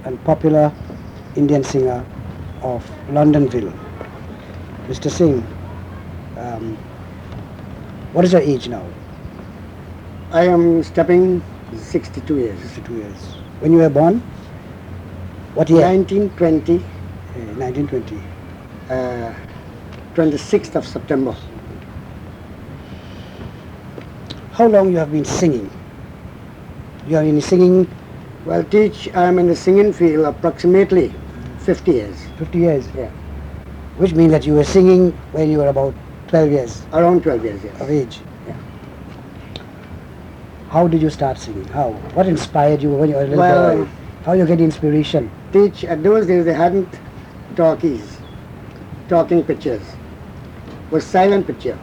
and popular Indian singer of Londonville. Mr. Singh, what is your age now? I am stepping 62 years. 62 years. When you were born? What year? 1920. 1920. 26th of September. How long you have been singing? You have been singing? Well, I am in the singing field approximately 50 years. 50 years? Yeah. Which means that you were singing when you were about 12 years? Around 12 years, yes. Of age? Yeah. How did you start singing? How? What inspired you when you were a little boy? How you get inspiration? At those days they hadn't talkies, talking pictures. It was silent picture.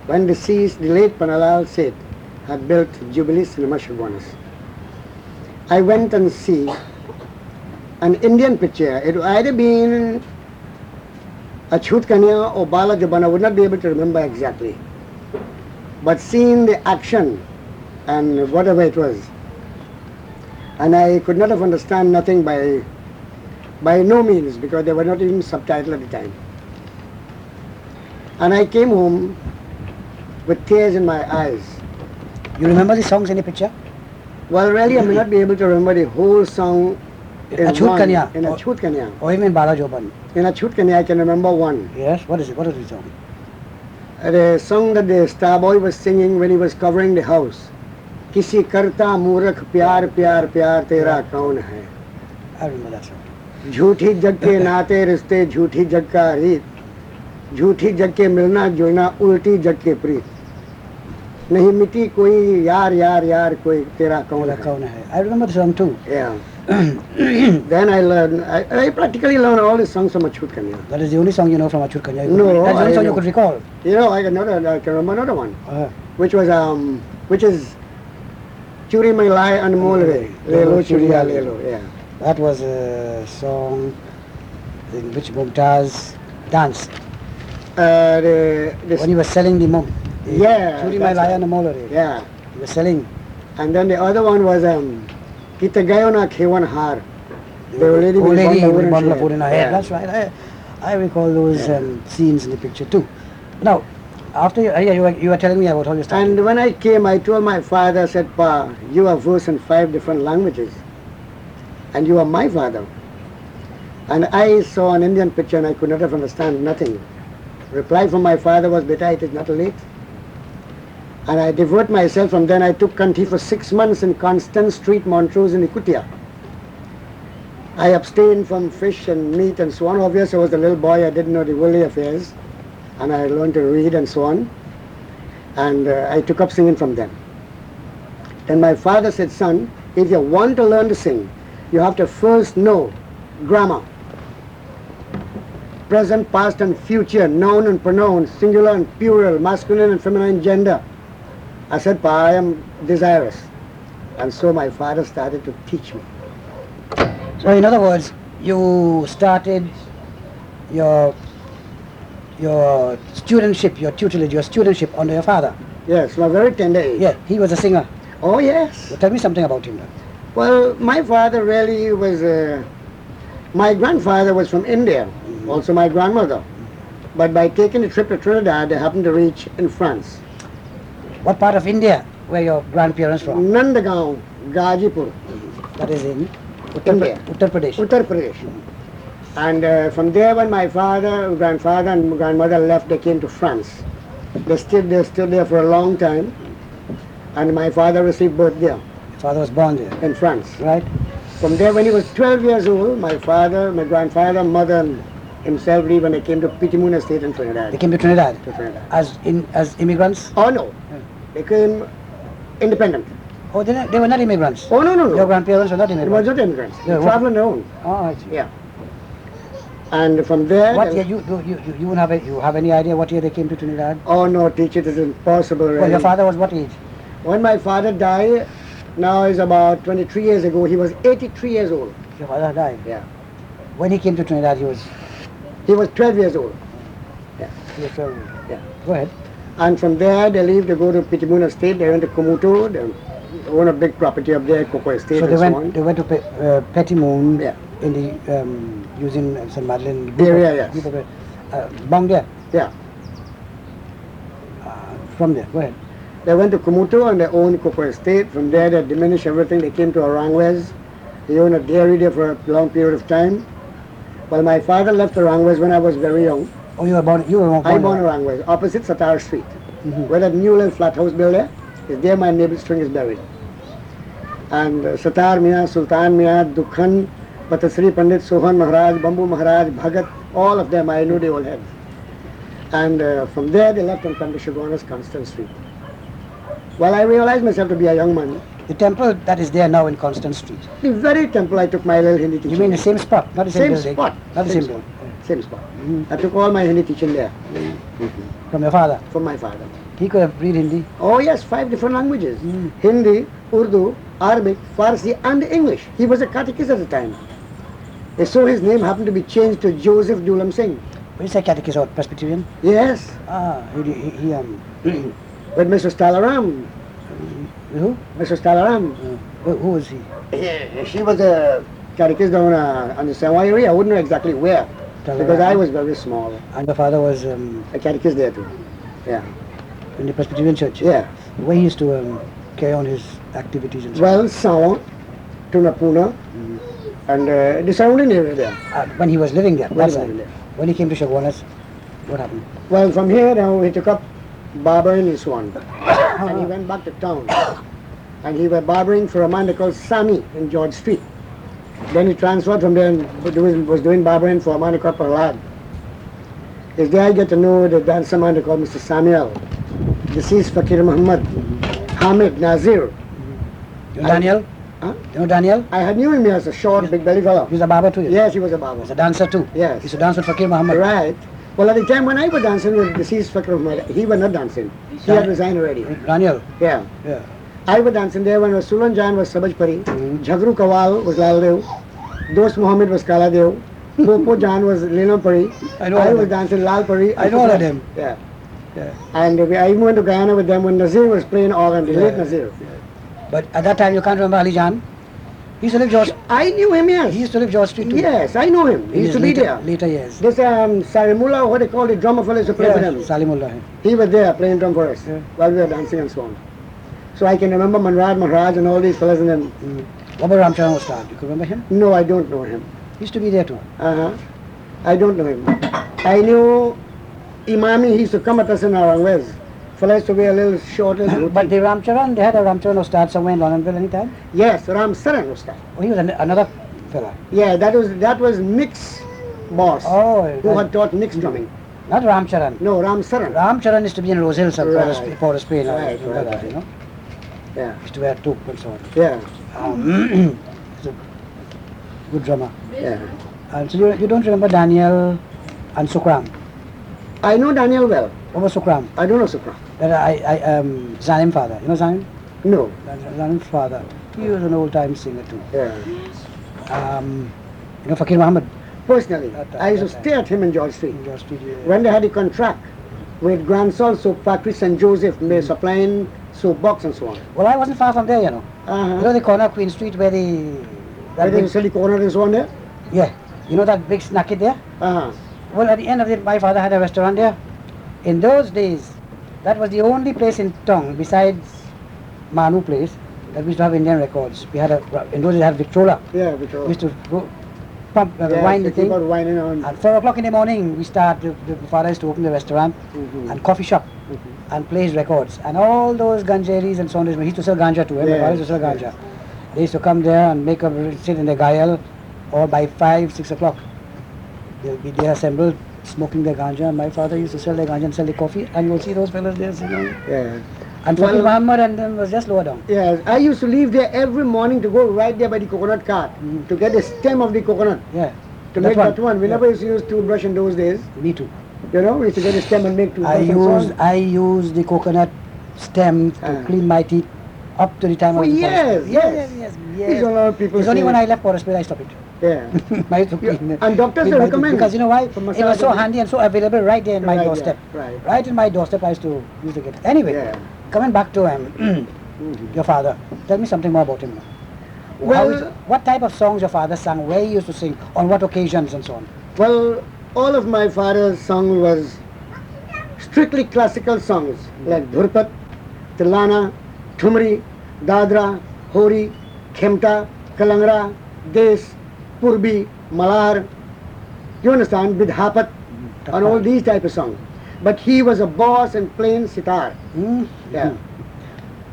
When deceased, the late Panalal Seth had built Jubilee Cinema Shirwanas. I went and see an Indian picture. It would either been Achut Kanya or Bala Jabana. I would not be able to remember exactly. But seeing the action and whatever it was, and I could not have understand nothing by no means, because there were not even subtitles at the time. And I came home with tears in my eyes. You remember the songs in the picture? Well, really, I may not be able to remember the whole song in Achut Kanya? In Achut Kanya. Or even Bala Joban? In Achut Kanya, I can remember one. Yes? What is it? What is the song? The song that the star boy was singing when he was covering the house. Kisi karta मूर्ख प्यार प्यार प्यार तेरा कौन है? I remember that song. झूठी जग के नाते रिश्ते झूठी जग का रीत, झूठी जग के मिलना जुलना उल्टी जग के प्रीत, नहीं मिटी कोई यार यार यार कोई तेरा कौन है? I remember the song too. Yeah. Then I practically learned all the songs from Achut Kanya. That is the only song you know from Achut Kanya? No, that's the only song you could recall? You know, I can remember another one, which is Churi Mai Lai Anmol Re, Lelo Churiya Lelo. Yeah. That was a song in which Mumtaz danced. When he was selling the mum. Yeah. Churi Mai Lai Anmol Re. Yeah. He was selling. And then the other one was Kita Gayo Na Khewan Har. The old lady with the bundle of wood in her hair. That's right. I recall those scenes in the picture too. Now, after you were telling me about all your stuff. And when I came, I told my father, I said, Pa, you are versed in 5 different languages. And you are my father. And I saw an Indian picture and I could not have understand nothing. Reply from my father was, Beta, it is not late. And I devote myself. From then I took country for 6 months in Constant Street, Montrose in Ikutia. I abstained from fish and meat and so on. Obviously I was a little boy, I didn't know the worldly affairs. And I learned to read and so on. And I took up singing from them. Then my father said, son, if you want to learn to sing, you have to first know grammar. Present, past and future, noun and pronoun, singular and plural, masculine and feminine gender. I said, Pa, I am desirous. And so my father started to teach me. So in other words, you started your studentship, your tutelage, your studentship under your father. Yes, from a very tender age. Yeah, he was a singer. Oh, yes. Well, tell me something about him now. Well, my father really was, my grandfather was from India, also my grandmother. But by taking a trip to Trinidad, they happened to reach in France. What part of India were your grandparents from? Nandagaon, Gazipur. That is in India. Uttar Pradesh. Uttar Pradesh. And from there, when my grandfather and grandmother left, they came to France. They stayed there for a long time. And my father received birth there. Your father was born there? In France. Right. From there, when he was 12 years old, my father, my grandfather, mother, and himself leave, and they came to Pitimuna Estate in Trinidad. They came to Trinidad? To Trinidad. As immigrants? Oh, no. They came independent. Oh, they were not immigrants? Oh, no. Your grandparents were not immigrants? They were not immigrants. They traveled on their own. Oh, I see. Yeah. And from there... What year, you have any idea what year they came to Trinidad? Oh, no, teacher, it is impossible. Really. Well, your father was what age? When my father died, now is about 23 years ago, he was 83 years old. Your father died? Yeah. When he came to Trinidad, he was 12 years old. Yeah. He was 12 years old. Yeah. Go ahead. And from there, they leave to go to Pitimuna State. They went to Komuto. own a big property up there, Cocoa Estate So and so on. they went to Petit Moon Yeah. in the using St. Madeleine. Area, yes. Bong there. Yeah. From there, go ahead. They went to Kumutu and they owned Cocoa Estate. From there they diminished everything. They came to Arangwes. They owned a dairy there for a long period of time. Well, my father left Arangwes when I was very young. Oh, you were born I born Arangwes, opposite Satar Street. Mhm. Where that new little flat house built there, is there my navel string is buried. And Satar Mia, Sultan Mia, Dukhan, Patasri Pandit, Sohan Maharaj, Bambu Maharaj, Bhagat, all of them I knew they all had. And from there they left and come to Shagona's Constant Street. Well, I realized myself to be a young man. The temple that is there now in Constant Street. The very temple I took my little Hindi teaching. You mean the same spot, not the same, Same building? spot. Not the Same same spot. building. Same spot. I took all my Hindi teaching there From your father. from my father. He could have read Hindi. Oh yes, 5 different languages. Mm. Hindi, Urdu, Arabic, Farsi and English. He was a catechist at the time. And so his name happened to be changed to Joseph Dulam Singh. When you say catechist or Presbyterian? Yes, He with Mr. Stalaram. who? Mr. Stalaram. Who was he? She was a catechist down on the Sawai area. I wouldn't know exactly where. Because I was very small. And your father was A catechist there too. Yeah. in the Presbyterian church? Yeah. Where he used to carry on his activities and so Well, Sawa, Tunapuna, and the surrounding area there. when he was living there, When that he was side. living there. When he came to Shagonas, what happened? Well, from here now he took up barbering in Swan. And he went back to town. And he was barbering for a man they called Sami in George Street. Then he transferred from there and was doing barbering for a man they called Prahlad. Is there I get to know the dancer man they called Mr. Samuel, deceased Fakir Muhammad, Hamid Nazir. You know Daniel? Huh? You know Daniel? I had knew him as a short, big belly fellow. He's a barber too. Yes, he was a He's barber. a dancer too. Yes. He used to dance with Fakir Muhammad. Right. Well, at the time when I was dancing with deceased Fakir Muhammad, he was not dancing. He had resigned already. Daniel. Yeah. Yeah. I was dancing there when Sulan Jan was Sabaj Pari, Mhm. Jhagru Kawal was Lal Dev, Dost Mohammed was Kala Dev, Popo Jan was Lena Pari, I know all I of was them. dancing Lal Pari. I know all of them. Yeah. Yeah. And I even went to Guyana with them when Nazir was playing organ, the late Yeah. Nazir. But at that time you can't remember Ali Jan? He used to live George. I knew him, yes. He used to live George Street too. Yes, I know him. He In used to his be there. later years. This Sarimullah, what they call the drummer fellow, used to play with him. Salimullah. He was there playing drum for us Yeah. while we were dancing and so on. So I can remember Manraj Maharaj and all these fellas and them. What about Ramcharan Ustad? You could remember him? No, I don't know him. He used to be there too. Uh-huh. I don't know him. I knew Imami, he used to come at us in our ways. Fellas to be a little short. But the Ramcharan, they had a Ramcharan Ustad somewhere in Londonville anytime? Yes, Ram Saran was that. Oh, he was another fella. Yeah, that was Nick's boss, Oh, who had taught Nick's drumming. not Ramcharan. No, Ram Saran. Ramcharan used to be in Rose Hill, some Right. Port of Spain. I Right, remember right, that, you know. Yeah, He used to wear a toque and so on. yeah, He's a good drummer. yeah. And so you don't remember Daniel and Sukram? I know Daniel well. What was Sukram? I don't know Sukra. That Zanim father. You know Zanim? No. Zanim's father. He was an old-time singer too. Yeah. You know Fakir Muhammad Personally, That I used to time. stay at him in George Street. in George Street. When they had a contract with Grand Salt Soap Factory St. Joseph, they supplying soap box and so on. Well, I wasn't far from there, you know. You know Uh-huh. the corner Queen Street where the Where that they big, sell the corner and so on there? yeah, you know that big snacky there. Uh-huh. Well, at the end of it, my father had a restaurant there. In those days, that was the only place in town besides Manu place that we used to have Indian records. We had in those days we had Victrola. Yeah, We because used to go pump wine the they keep thing. on whining on. At 4 o'clock in the morning, we start. The father used to open the restaurant Mhm. and coffee shop and play his records. And all those ganjeris and so on. He used to sell ganja too. My Yes, father used to sell yes. ganja. They used to come there and make up, sit in the gayal, or by 5, 6 o'clock. They'll be there assembled, smoking their ganja. My father used to sell their ganja and sell the coffee. And you'll see those fellas there sitting. Yeah. And Well- Fakir Muhammad and them was just lower down. Yes, I used to leave there every morning to go right there by the coconut cart Mhm. to get the stem of the coconut Yeah. to That make one. that one. We Yeah. never used to use toothbrush in those days. Me too. You know, we used to get the stem and make toothbrush and so on. I used the coconut stem to clean my teeth up to the time Oh, I was in yes, Forest. yes. yes. These are a lot of people It's only say- when I left Forest I stopped it. Yeah. My to Yeah, clean- and doctors clean will my teeth. recommend because you know why? for It massage was so and- handy and so available right there in my Right, yeah, doorstep. right. Right in my doorstep I used to get it. Anyway, Yeah. coming back to your father. Tell me something more about him now. Well- What type of songs your father sang, where he used to sing, on what occasions and so on? Well, all of my father's song was strictly classical songs like Dhurpat, Tilana, Thumri, Dadra, Hori, Khemta, Kalangra, Des, Purbi, Malar. You understand? Bidhapat and all these type of songs. But he was a boss in playing sitar. Yeah.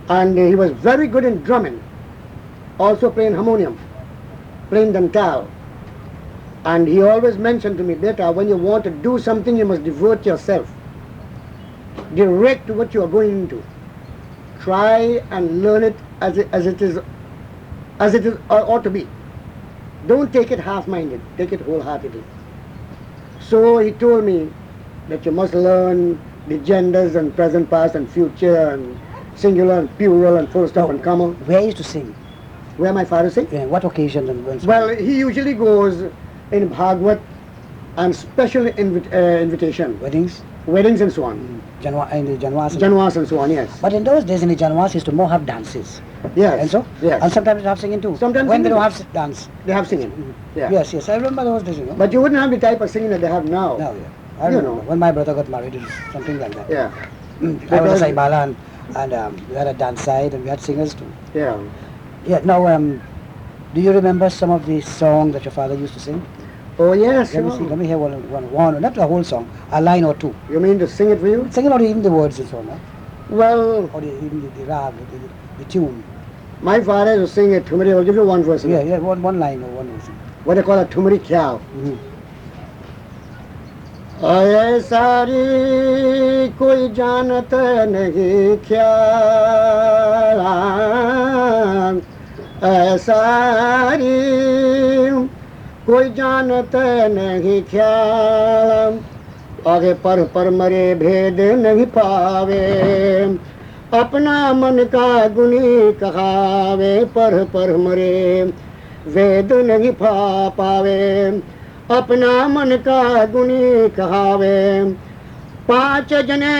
And he was very good in drumming. Also playing harmonium, playing dantal. And he always mentioned to me, Beta, when you want to do something, you must devote yourself. Direct what you are going into. Try and learn it as it is or ought to be. Don't take it half-minded, take it wholeheartedly. So he told me that you must learn the genders and present, past and future and singular and plural and full stop and comma. Where he used to sing? Where my father sing? What occasions and when? Well, he usually goes in Bhagwat and special invitation, Weddings? weddings and so on. In the Janwas? Janwas and so on, yes. But in those days in the Janwas, he used to more have dances. Yes. And so? Yes. And sometimes they have singing too. Sometimes when they singing. don't have dance. They have singing. Yeah. Yes, I remember those days, you know. But you wouldn't have the type of singing that they have now. No, I You remember. know. When my brother got married, it was something like that. Yeah. I was a Saibala and we had a dance side and we had singers too. Yeah. Yeah, now, do you remember some of the songs that your father used to sing? Oh yes. Let me see, let me hear one, not the whole song, a line or two. You mean to sing it for you? Sing it or even the words and so on, Well, or even the rag, the tune. my father used to sing it. Thumri, I'll give you one verse. Yeah, one line or one verse. What they call a Thumri Khyal. ऐसारी कोई जानत नहीं ख्याल ऐसारी कोई जानत नहीं ख्याल आगे पर मरे भेद नहीं पावे अपना मन का गुनी कहावे पर मरे वेद नहीं पावे अपना मन का गुनी कहावे पांच जने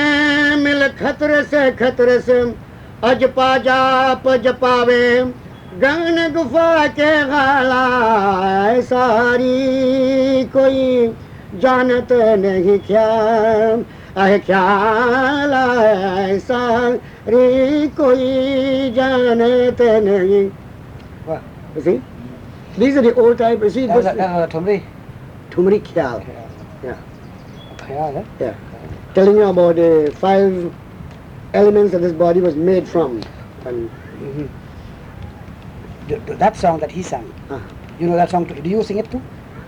मिल खतरे से अज पाजा जपावे गगन गुफा के गाला सारी कोई जानत नहीं ख्याल ख्याल सारी कोई जानत नहीं. You see? These are the old type. You see, this Thumri? Thumri Khyal. Yeah. Khayal, eh? Yeah. Telling you about the 5 elements that this body was made from. And That song that he sang, you know that song too? Do you sing it too?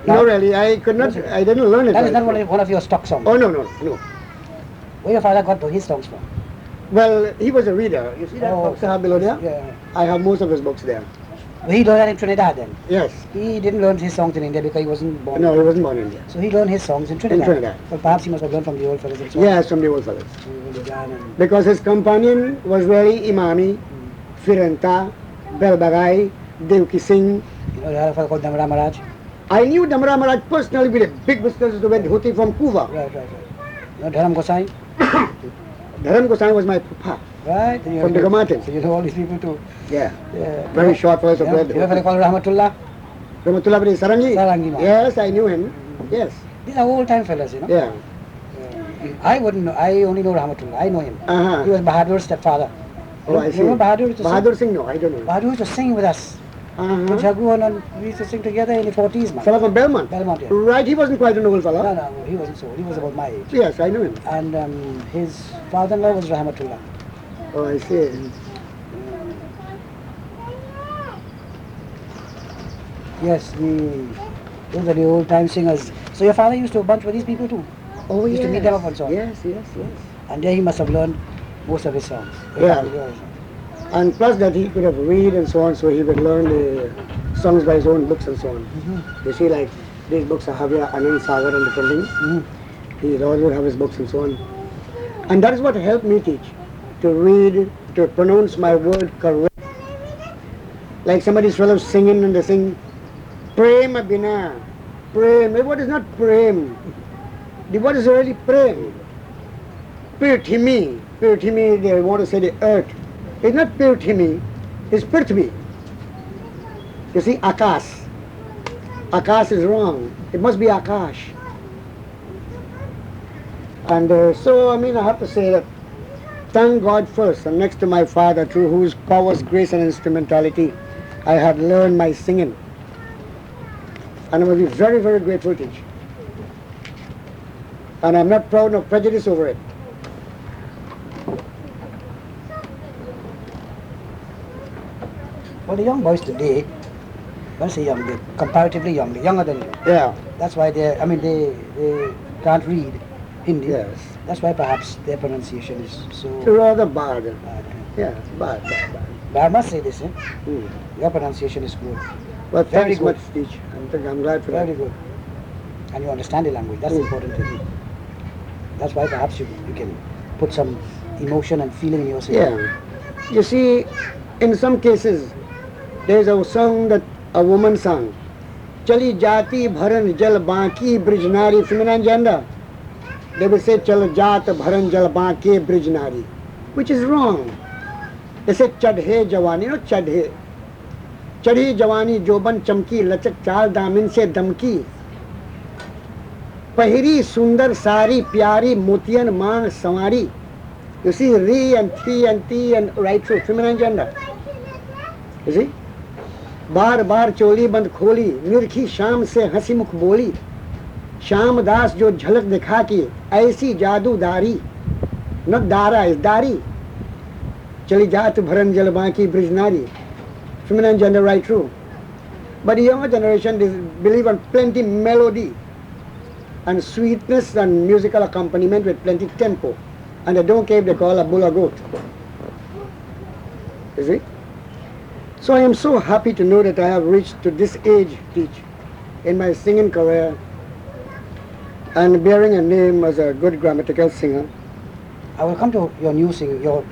no, really, I could not, I didn't learn it. That is right. not one of your stock songs. Oh, no. Where your father got his songs from? Well, he was a reader. You see that box I have below there? Yeah. I have most of his books there. He learned that in Trinidad then. Yes. He didn't learn his songs in India because he wasn't born. No, he wasn't born in India. So he learned his songs in Trinidad. In Trinidad. Well, perhaps he must have learned from the old fellas and so on. Yes, from the old fellas. When he began and- Because his companion was really Imami, Firanta, Belbagai, Devki Singh. You know, they had a fellow called Damra Maharaj. I knew Damra Maharaj personally with a big business to went dhoti from Kuva. Right. You know, Dharam Gosai. Dharan Gosai was my papa. Right. And you From know- the mountains. So you know all these people too. Yeah. Yeah. Very short voice of You know, red. you know a fellow called Rahmatullah? Ramatullah bin Sarangi? Sarangi, man. Yes, I knew him. Yes. These are old time fellas, you know. Yeah. I wouldn't know. I only know Rahmatullah. I know him. Uh-huh. He was Bahadur's stepfather. Oh, I see. You remember Bahadur used to Bahadur Singh, no, I don't sing? know. Bahadur used to sing with us. Uh-huh. Jagu and we used to sing together in the 40s, man. Fellow from Belmont. Belmont, yeah. Right, he wasn't quite an old fellow. No, he wasn't so. He was about my age. Yes, I knew him. And his father-in-law was Rahmatullah. Oh, I see. Yes, those are the old time singers. So your father used to bunch with these people too? Oh, Used yes. to meet them up and so on? Yes. And there he must have learned most of his songs. Yeah. And plus that he could have read and so on, so he would learn the songs by his own books and so on. You see, like these books are Havya, Anand, Sagar and different things. He always would have his books and so on. And that is what helped me teach. To read, to pronounce my word correct. Like somebody's fellow singing and they sing Prema Bina. Prem. What is not Prem? The what is really Prem? Prithimi. Prithimi, they want to say the earth. It's not Prithvi, it's Prithvi. You see, Akash. Akash is wrong. It must be Akash. And so, I mean, I have to say that thank God first, and next to my father, through whose powers, grace, and instrumentality, I had learned my singing. And I must be very, very grateful to you. And I'm not proud nor prejudiced over it. Well, the young boys today, when I say young, they're comparatively young, they're younger than you. Yeah. That's why they can't read Hindi. Yes. That's why perhaps their pronunciation is so Rather bad. bad. Yeah, bad. But I must say this, Hmm. your pronunciation is good. Well, Very thanks good. much, teach. I'm glad for Very that. good. And you understand the language. That's Mm. important to you. That's why perhaps you can put some emotion and feeling in your singing. Yeah. You see, in some cases, there's a song that a woman sang. Chali jati bharan jal baki brijnari, feminine gender. They will say chal jat bharan jal baki brijnari, which is wrong. They say chadhe jawani, not chadhe. Chadhi jawani joban chamki lachak चाल दामिन से दमकी पहिरी सुंदर सारी प्यारी मोतियन मांग संवारी. You see, re and t and right through feminine gender. You see, बार बार चोली बंद खोली निरखी शाम से हंसी मुख बोली श्याम दास जो झलक दिखा की ऐसी जादूदारी. Not दारा is दारी. चली जात भरन जल बाकी ब्रिजनारी. Feminine gender, right through. But the younger generation, they believe on plenty melody and sweetness and musical accompaniment with plenty tempo. And they don't care if they call a bull or goat. You see? So I am so happy to know that I have reached to this age, teach, in my singing career and bearing a name as a good grammatical singer. I will come to your new singing, your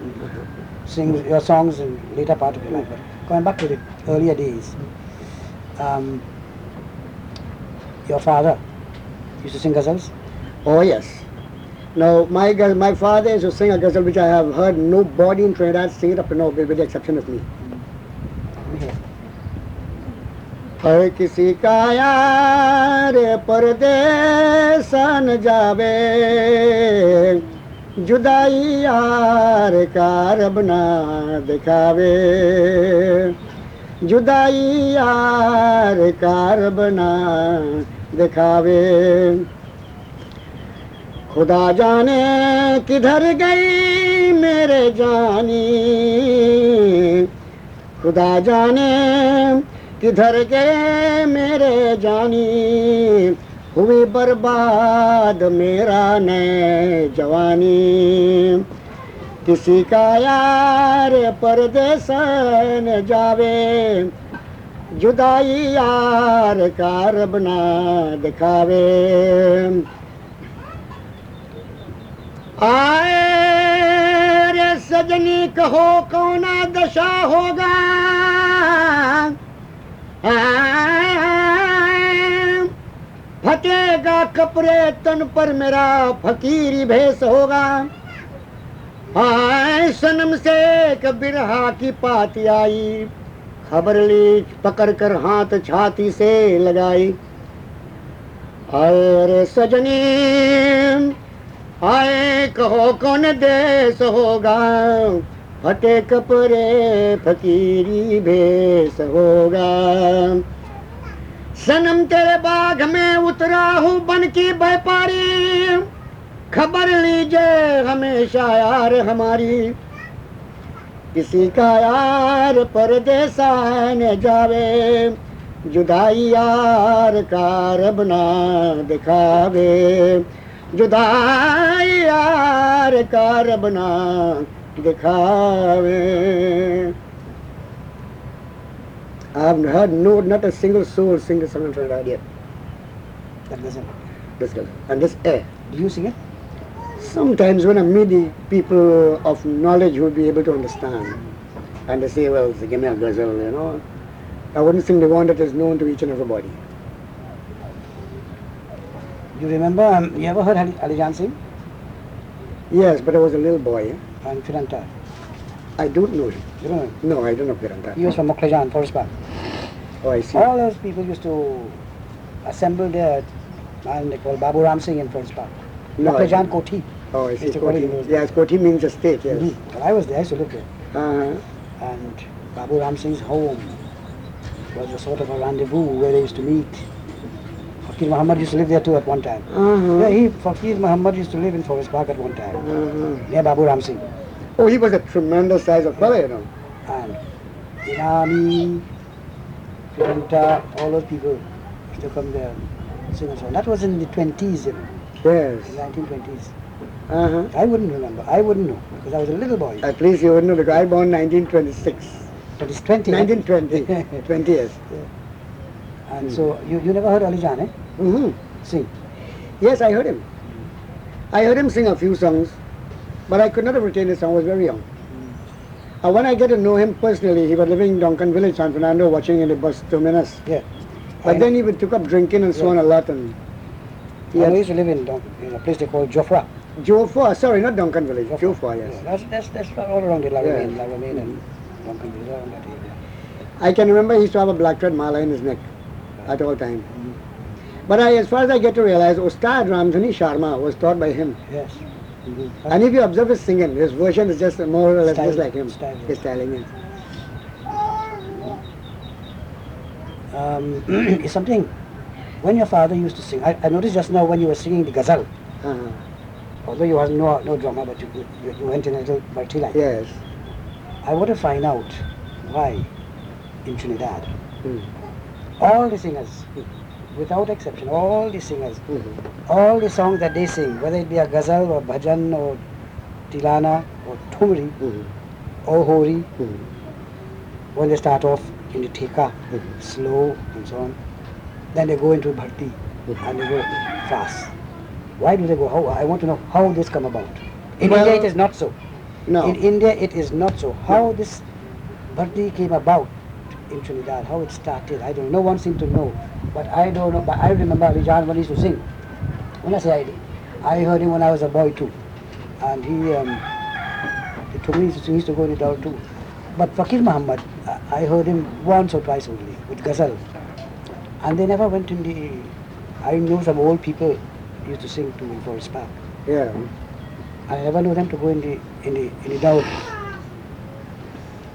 songs in later part of your life. But going back to the earlier days, your father used to sing ghazals. Oh yes. Now my father used to sing a ghazal which I have heard nobody in Trinidad sing it up to now, with the exception of me. हर किसी का यार परदेस न जावे जुदाई यार का रब ना दिखावे जुदाई यार का रब ना दिखावे खुदा जाने किधर गई मेरे जानी खुदा जाने किधर गए मेरे जानी हुई बर्बाद मेरा नए जवानी किसी का यार परदेस न जावे जुदाई यार का रब ना दिखावे आए रे सजनी कहो कौना दशा होगा फटेगा कपड़े तन पर मेरा फकीरी भेष होगा सनम से एक बिरहा की पाती आई खबर ली पकड़ कर हाथ छाती से लगाई अरे सजनी आए कहो कौन देश होगा फटे कपड़े फकीरी भेष होगा सनम तेरे बाग में उतरा हूँ बन की व्यापारी खबर लीजिए हमेशा यार हमारी किसी का यार परदेसा न जावे जुदाई यार का रब ना दिखावे जुदाई यार का रब ना दिखावे. I have heard not a single soul sing the song in Trinidad yet. That doesn't. This girl and this air. Do you sing it? Sometimes when I meet the people of knowledge who will be able to understand, and they say, well, give me a ghazal, you know, I wouldn't sing the one that is known to each and everybody. You remember, you ever heard Ali Jan sing? Yes, but I was a little boy. And Firanta. I don't know him. You don't know him? No, I don't know Piranta. He was from Moklejan, Forest Park. Oh, I see. All those people used to assemble there, and they call Babu Ram Singh in Forest Park. No, I Moklejan don't. Koti. Oh, I see. Used to call it in those Koti. Yes, Koti means a state, yes. Well, I was there, I used to live there. Uh-huh. And Babu Ram Singh's home was a sort of a rendezvous where they used to meet. Fakir Muhammad used to live there too at one time. Uh-huh. Yeah, Fakir Muhammad used to live in Forest Park at one time, Uh-huh. near Babu Ram Singh. Oh, he was a tremendous size of fellow, you know. And Inami, Piranta, all those people used to come there and sing and so on. That was in the 20s, you know, Yes. the 1920s. Uh-huh. I wouldn't remember. I wouldn't know because I was a little boy. At least you would know because I born 1926. But it's 20. 1920. 20 years. And so you never heard Ali Jan, eh? Mm-hmm. Sing. Yes, I heard him. I heard him sing a few songs, but I could not have retained his song. I was very young. When I get to know him personally, he was living in Donkan Village, San Fernando, watching in the bus terminus. Yeah. But then he took up drinking and so on a lot. And I used to live in a place they call Jofra. Jofra, sorry, not Donkan Village. Jofra, yes. Yeah, that's all around the Lagomane and Donkan Village, around that area. I can remember he used to have a black thread mala in his neck at all times. But as far as I get to realize, Ustad Ramdhani Sharma was taught by him. Yes. And if you observe his singing, his version is just more or less just like him. His styling is. It's something, when your father used to sing, I noticed just now when you were singing the ghazal, Uh-huh. although you had no drama, but you went in a little multi-line. Yes. I want to find out why in Trinidad, Mm. all the singers, without exception, all the singers, Mm-hmm. all the songs that they sing, whether it be a ghazal or bhajan or tilana or thumri Mm-hmm. or hori, Mm-hmm. when they start off in the theka, Mhm. slow and so on, then they go into bhakti and they go fast. Why do they go? How? I want to know how this come about. In Well, India it is not so. No. In India it is not so. How this bhakti came about in Trinidad, how it started, I don't know. No one seems to know. But I don't know. But I remember Ali Jan when he used to sing. When I say I heard him when I was a boy too. And he told me he used to go in the down too. But Fakir Muhammad, I heard him once or twice only with ghazal. And they never went in the, I know some old people used to sing to in Forest Park. Yeah. I never know them to go in the down.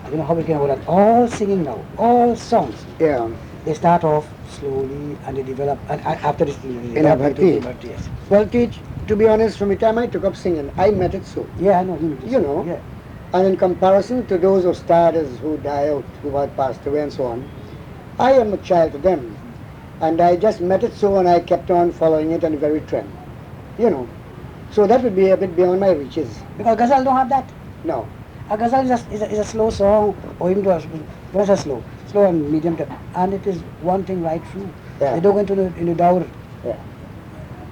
I don't know how we can hold that. All singing now, all songs. Yeah. They start off slowly and they develop, and after this, In a bhakti. Yes. Well, teach, to be honest, from the time I took up singing, I met it so. Yeah, I know. You know. Yeah. And in comparison to those of stars who die out, who had passed away and so on, I am a child to them. And I just met it so and I kept on following it on the very trend. You know. So that would be a bit beyond my reaches. Because ghazal don't have that. No. A ghazal is a slow song, or even was a slow and medium tempo, and it is one thing right through. Yeah. They don't go into the dour. Yeah.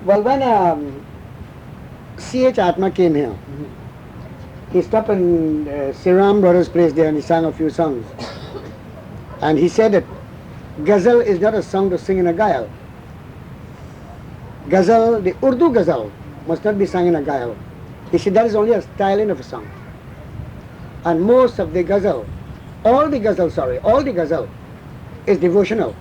Well, when C.H. Atma came here, he stopped in Siram Brothers' place there and he sang a few songs. And he said that ghazal is not a song to sing in a gayal. Ghazal, the Urdu ghazal, must not be sung in a gayal. He said that is only a styling of a song. And most of the ghazal, all the ghazal is devotional.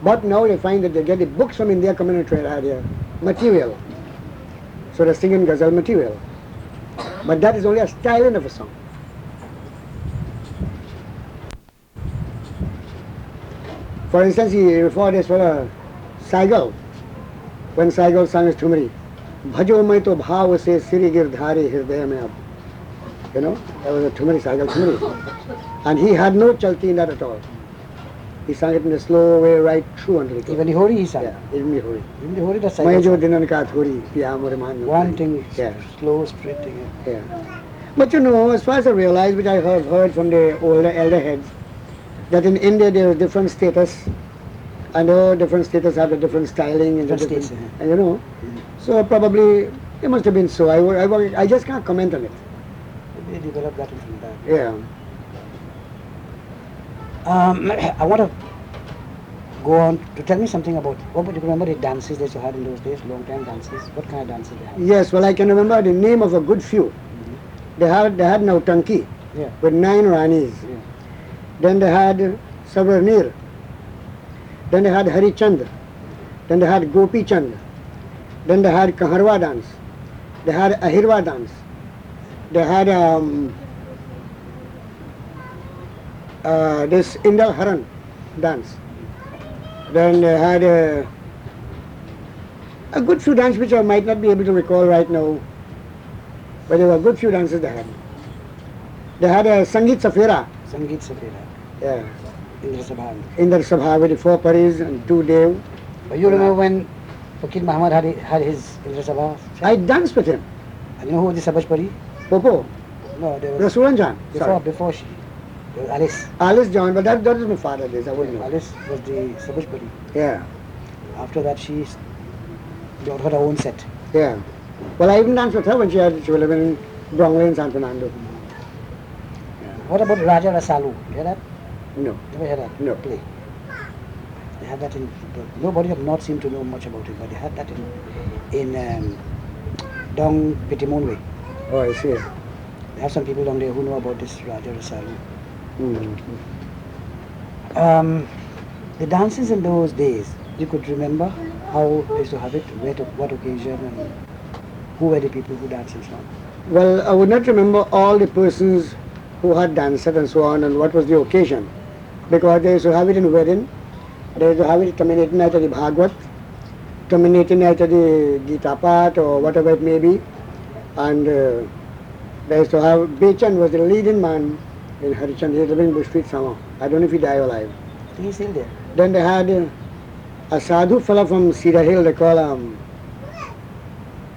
But now they find that they get the books from India coming to Trinidad material. So they're singing ghazal material. But that is only a styling of a song. For instance, he referred as well a Saigal. When Saigal sang his Thumri, Bhajo mai to bhav se siri girdhari hirdaya mein ab. You know, that was a Thumri, Saigal Thumri. And he had no chalti in that at all. He sang it in a slow way right through until it. Even the hori he sang. Yeah, even the Hori. Even the hori that's Mai jo dinan ka thori, piya more man. one thing, Yeah. slow, straight thing. Yeah. But you know, as far as I realize, which I have heard from the older elder heads, that in India there is different status, and all different status have a different styling and Different different, states, and you know. So probably it must have been so. I just can't comment on it. They developed that in Trinidad. Yeah. I want to go on to tell me something about, what would you remember the dances that you had in those days, long time dances? What kind of dances they had? Yes. Well, I can remember the name of a good few. They had Nautanki Yeah. with 9 Ranis. Yeah. Then they had Savarnir. Then they had Harichand. Then they had Gopi Chand. Then they had Kaharwa dance. They had Ahirwa dance. They had this Indal Haran dance. Then they had a good few dances which I might not be able to recall right now, but there were a good few dances they had. They had a Sangeet Safira, Sangeet Safira. yeah, Indra Sabha. Indar Sabha with the 4 paris and 2 dev. But you remember when Fakir Muhammad had his Indra Sabha? I danced with him. And you know who was the Sabaj Pari? Popo, No, there was Rasulan before she. There was Alice. Alice John, but that was my father's days, I wouldn't know. Alice was the Sabaj Pari. Yeah, After that, she got her own set. yeah. Well, I even danced with her when she was living in Bromley in San Fernando. What about Raja Rasalu? You hear that? No, Never heard that? No. Play. They had that in. Nobody of North seemed to know much about it, but they had that in Dong Pitimonwe. oh, I see. They have some people down there who know about this Raja Rasalu. Mm. The dances in those days, you could remember how they used to have it, what occasion, and who were the people who danced and so on. Well, I would not remember all the persons who had danced and so on and what was the occasion, because they used to have it in wedding, they used to have it terminating night at the Bhagavad, terminating night at the Gita Path or whatever it may be, and they used to have, Bechan was the leading man in Harichand, he was living in Bush Street somehow. I don't know if he died alive. I think he's still there. Then they had a sadhu fella from Cedar Hill, they call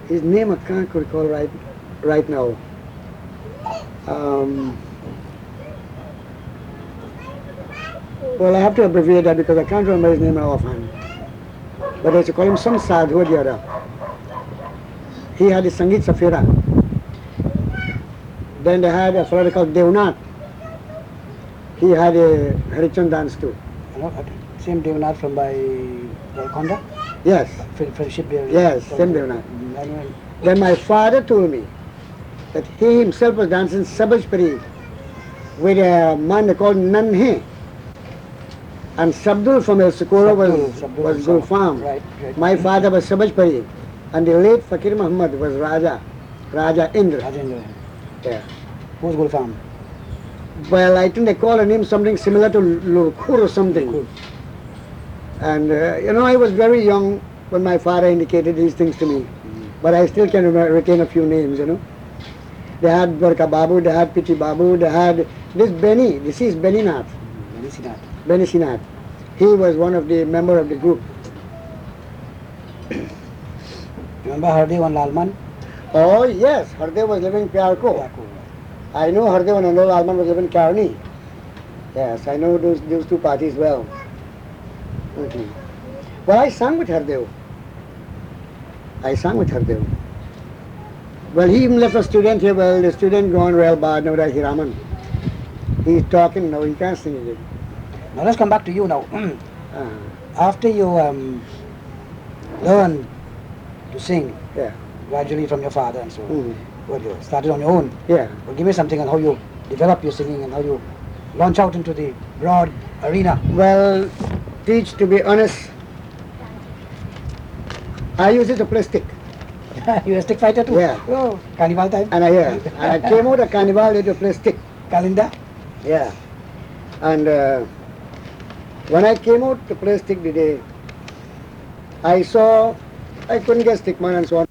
his name I can't recall right now. Well, I have to abbreviate that because I can't remember his name offhand. But they used to call him some sadhu or the other. He had the Sangeet Safira. Then they had a fellow called Devnath. He had a Harichand dance too. You know, same Devnath from by Golconda? Yes, Friendship there. yes, same Devnath. I know. Then my father told me that he himself was dancing Sabajpari with a man they called Nanhe. And Sabdul from El Socorro was Gulfam. Right. My father was Sabajpari. And the late Fakir Muhammad was Raja Indra. Rajendra. Yeah. Who's Gulfam? Well, I think they call a name something similar to Lukur or something. Cool. And I was very young when my father indicated these things to me. But I still can retain a few names, They had Gorka Babu, they had Piti Babu, they had this Benny. This is Benny Nath. Benny Sinath. He was one of the member of the group. Remember Hardev and Lalman? Oh yes, Hardev was living in Pyarko. I know Hardev and Anol Lalman was living in Karni. Yes, I know those two parties well. Well, I sang with Hardev. Well, he even left a student here. Well, the student gone real bad now that Hiraman. He's talking now, he can't sing again. Now let's come back to you now. After you learned to sing Yeah. gradually from your father and so on, Mhm. well, you started on your own. Yeah. Well, give me something on how you develop your singing and how you launch out into the broad arena. Well, Teach, to be honest, I used it to play stick. You're a stick fighter too? Yeah. Oh, carnival time? And I came out of Carnival to play stick. Kalinda? Yeah. And when I came out to play stick today, I couldn't get stickman and so on.